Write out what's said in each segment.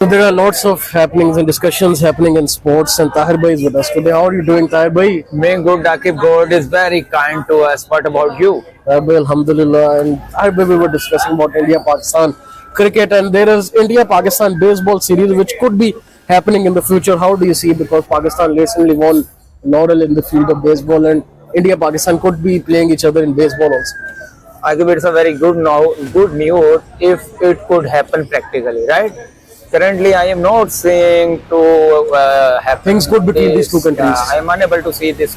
So there are lots of happenings and discussions happening in sports, and Tahir Bhai is with us today. How are you doing, Tahir Bhai? Being good, Akib God is very kind to us. What about you? Tahir Bhai, Alhamdulillah. And Tahir Bhai, we were discussing about India-Pakistan cricket, and there is India-Pakistan baseball series which could be happening in the future. How do you see? Because Pakistan recently won laurel in the field of baseball, and India-Pakistan could be playing each other in baseball also. Akib, it's a very good news if it could happen practically, right? Currently, I am not seeing to happen. Things good between these two countries. I am unable to see this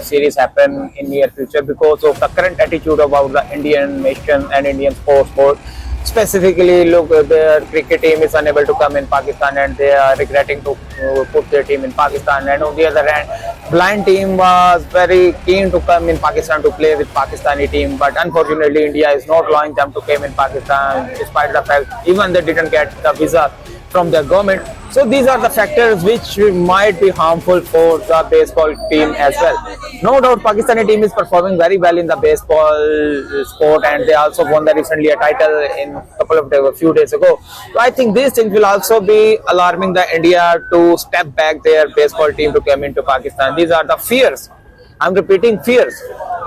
series happen in near future because of the current attitude about the Indian nation and Indian sport. Specifically, look, their cricket team is unable to come in Pakistan, and they are regretting to put their team in Pakistan. And on the other hand, blind team was very keen to come in Pakistan to play with Pakistani team, but unfortunately, India is not allowing them to come in Pakistan, despite the fact even they didn't get the visa from the government. So these are the factors which might be harmful for the baseball team as well. No doubt Pakistani team is performing very well in the baseball sport, and they also won the recently a title in a few days ago. So I think these things will also be alarming the India to step back their baseball team to come into Pakistan. These are the fears. I'm repeating fears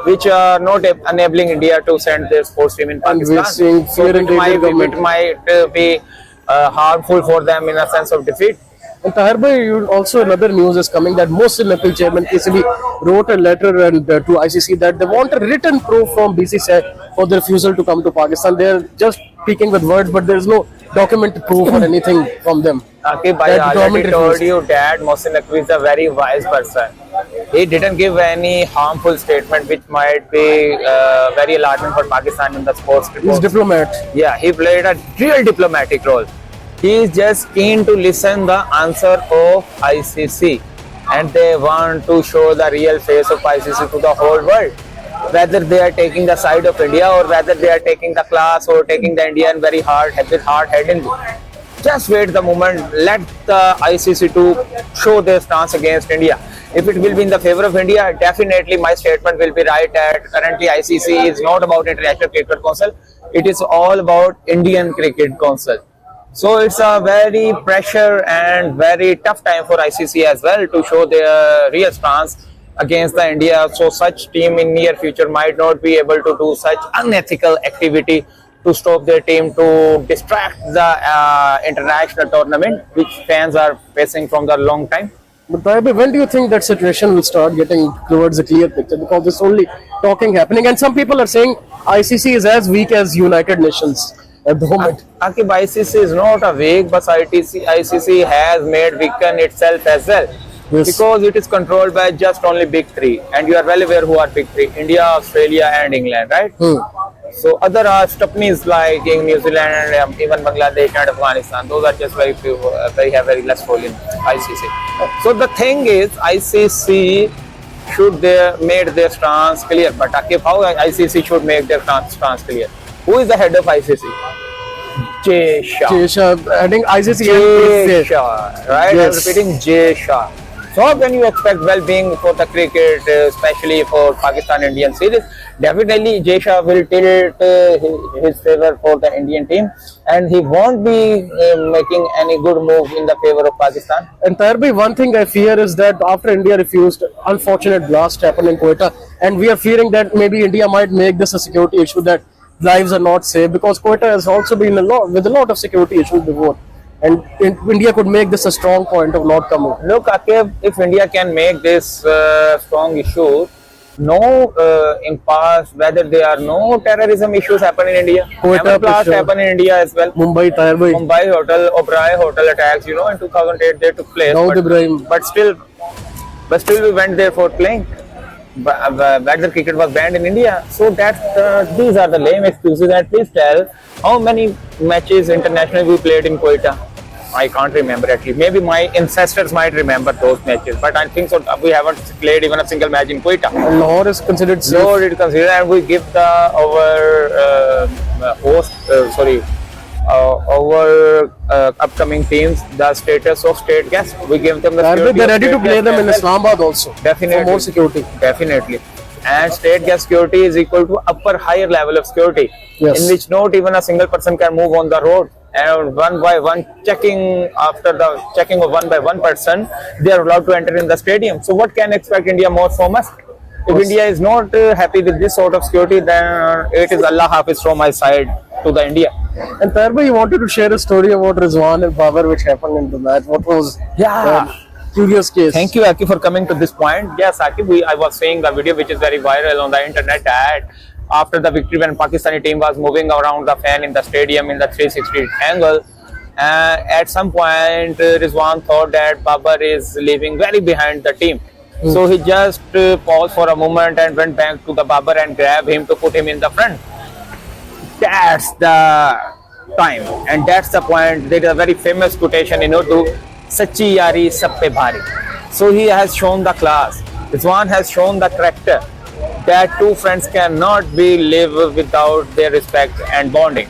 which are not enabling India to send their sports team in Pakistan. we're seeing fear in the Indian government. It might be harmful for them in a sense of defeat. And Tahir Bhai, also another news is coming that Mohsin Naqvi chairman KCB wrote a letter to ICC that they want a written proof from BCCI for the refusal to come to Pakistan. They are just speaking with words, but there is no documented proof or anything from them. Okay, I already told you that Mohsin Naqvi is a very wise person. He didn't give any harmful statement which might be very alarming for Pakistan in the sports. He's diplomat. Yeah, he played a real diplomatic role. He is just keen to listen the answer of ICC, and they want to show the real face of ICC to the whole world. Whether they are taking the side of India or whether they are taking the class or taking the Indian very hard headedly. Just wait the moment, let the ICC to show their stance against India. If it will be in the favor of India, definitely my statement will be right that currently ICC is not about International Cricket Council, it is all about Indian Cricket Council. So it's a very pressure and very tough time for ICC as well to show their real stance against the India. So such team in near future might not be able to do such unethical activity to stop their team to distract the international tournament which fans are facing from the long time. But Tahir Bhai, when do you think that situation will start getting towards a clear picture? Because there's only talking happening, and some people are saying ICC is as weak as United Nations at the moment. Akib, ICC is not a weak, but ICC has made weaken itself as well. Yes. Because it is controlled by just only big three, and you are well aware who are big three: India, Australia, and England, right? So other stuppies like in New Zealand and even Bangladesh and Afghanistan, those are just very few. They have very less role in ICC. So the thing is, ICC should made their stance clear. But Akib, how ICC should make their stance clear? Who is the head of ICC? Jay Shah. Jay Shah, I think ICC Jay Shah, right? Yes. I'm repeating Jay Shah. So how can you expect well-being for the cricket, especially for Pakistan-Indian series? Definitely Jay Shah will tilt his favor for the Indian team, and he won't be making any good move in the favor of Pakistan. And Tahir Bhai, one thing I fear is that after India refused, unfortunate blast happened in Quetta, and we are fearing that maybe India might make this a security issue, that lives are not safe, because Quetta has also been with a lot of security issues before. And India could make this a strong point of not coming. Look, Akib, if India can make this strong issue, no in past, whether there are no terrorism issues happen in India. Quetta blast happen in India as well. Mumbai, Tahir Bhai. Mumbai Oberoi hotel attacks, in 2008 they took place. But still we went there for playing. Whether cricket was banned in India. So these are the lame excuses. And please tell how many matches internationally we played in Quetta. I can't remember actually. Maybe my ancestors might remember those matches, but I think so. We haven't played even a single match in Quetta. Lahore is considered safe. Lahore is considered, and we give our upcoming teams the status of state guest. We give them the security. They're ready to play them in Islamabad also. Definitely. For more security. Definitely. and state gas security is equal to upper higher level of security, Yes. in which not even a single person can move on the road. And one by one checking, after the checking of one by one person, they are allowed to enter in the stadium. So what can expect India more from us? If Yes. India is not happy with this sort of security, then it is Allah Hafiz from my side to the India. And Tarbi, you wanted to share a story about Rizwan and Babar which happened in the match. What was curious case? Thank you, Akif, for coming to this point. Yes, Akif, I was seeing the video which is very viral on the internet that after the victory, when Pakistani team was moving around the fan in the stadium in the 360 angle, at some point Rizwan thought that Babar is leaving very behind the team. So he just paused for a moment and went back to the Babar and grabbed him to put him in the front. That's the time, and that's the point. There is a very famous quotation in Urdu, Sachi Yari Sab Pe Bhari. So he has shown the class. Rizwan has shown the character that two friends cannot be live without their respect and bonding.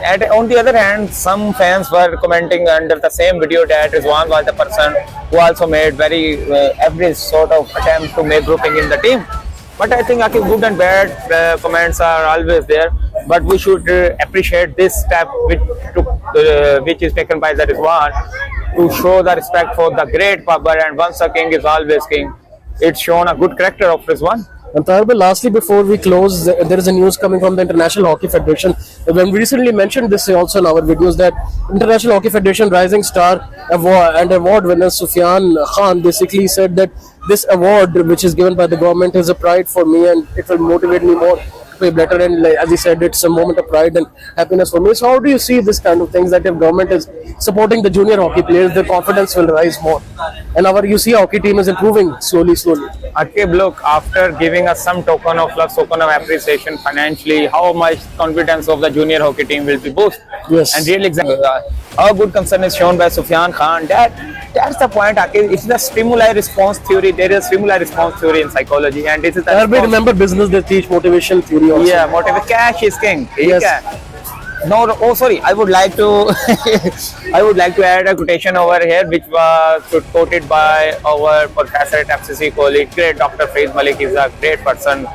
And on the other hand, some fans were commenting under the same video that Rizwan was the person who also made very average sort of attempt to make grouping in the team. But I think Akif, good and bad comments are always there. But we should appreciate this step which is taken by the Rizwan to show the respect for the great Babar, and once a king is always king. It's shown a good character of Rizwan. And Tarbi, lastly, before we close, there is a news coming from the International Hockey Federation. When we recently mentioned this also in our videos, that International Hockey Federation Rising Star award winner Sufyan Khan basically said that this award, which is given by the government, is a pride for me and it will motivate me more to play better. And like, as he said, it's a moment of pride and happiness for me. So how do you see this kind of things, that if government is supporting the junior hockey players, their confidence will rise more? And our UC hockey team is improving slowly. Akib, look, after giving us some token of love, token of appreciation financially, how much confidence of the junior hockey team will be boosted. Yes. And real example, how good concern is shown by Sufyan Khan. That's the point, Akib. It's the stimuli response theory. There is stimuli response theory in psychology, and this is the Tarbi, remember business, they teach motivation theory also. yeah, motive. Cash is king. Yes. Okay. No, oh sorry. I would like to I would like to add a quotation over here, which was quoted by our professor at FCC colleague, great Dr. Farid Malik. Is a great person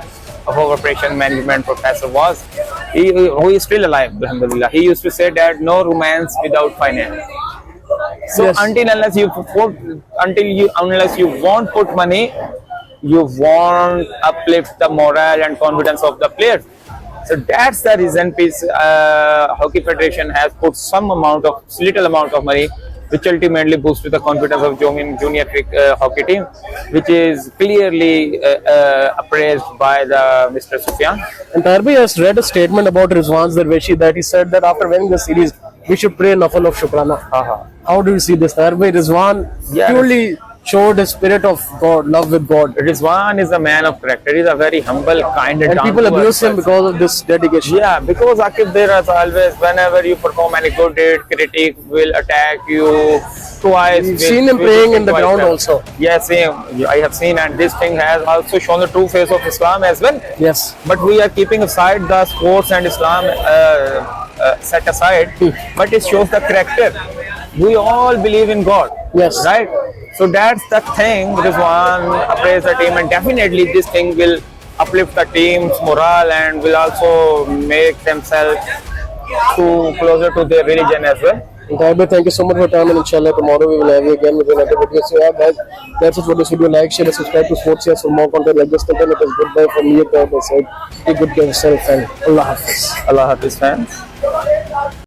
of our operation management professor. Who is still alive, alhamdulillah. He used to say that no romance without finance. So Yes. unless you won't put money, you won't uplift the morale and confidence of the players. So that's the reason Hockey Federation has put little amount of money, which ultimately boosts the confidence of junior hockey team, which is clearly appraised by the Mr. Sufyan. And Tarbi has read a statement about Rizwan's Darveshi that he said that after winning the series, we should pray Nafal of Shukrana. How do you see this, Tarbi? Rizwan Yes. purely showed a spirit of God, love with God. Rizwan is a man of character. He's a very humble, kind, And people abuse him because of this dedication. Yeah, because Akif, there is always, whenever you perform any good deed, critic will attack you twice. We've seen him praying in the ground twice. also. Yes, I have seen, and this thing has also shown the true face of Islam as well. Yes. But we are keeping aside the sports and Islam set aside, but it shows the character. We all believe in God. Yes. Right? So that's the thing. Rizwan appraise the team, and definitely this thing will uplift the team's morale and will also make themselves closer to their religion as well. And Tarbi, thank you so much for your time, and inshallah tomorrow we will have you again with another video. So yeah, guys, that's it for this video. Like, share, and subscribe to Sports Yes for more content like this. Content. It is goodbye from me, Tarbi. Take good care of yourself and Allah Hafiz. Allah Hafiz, fans.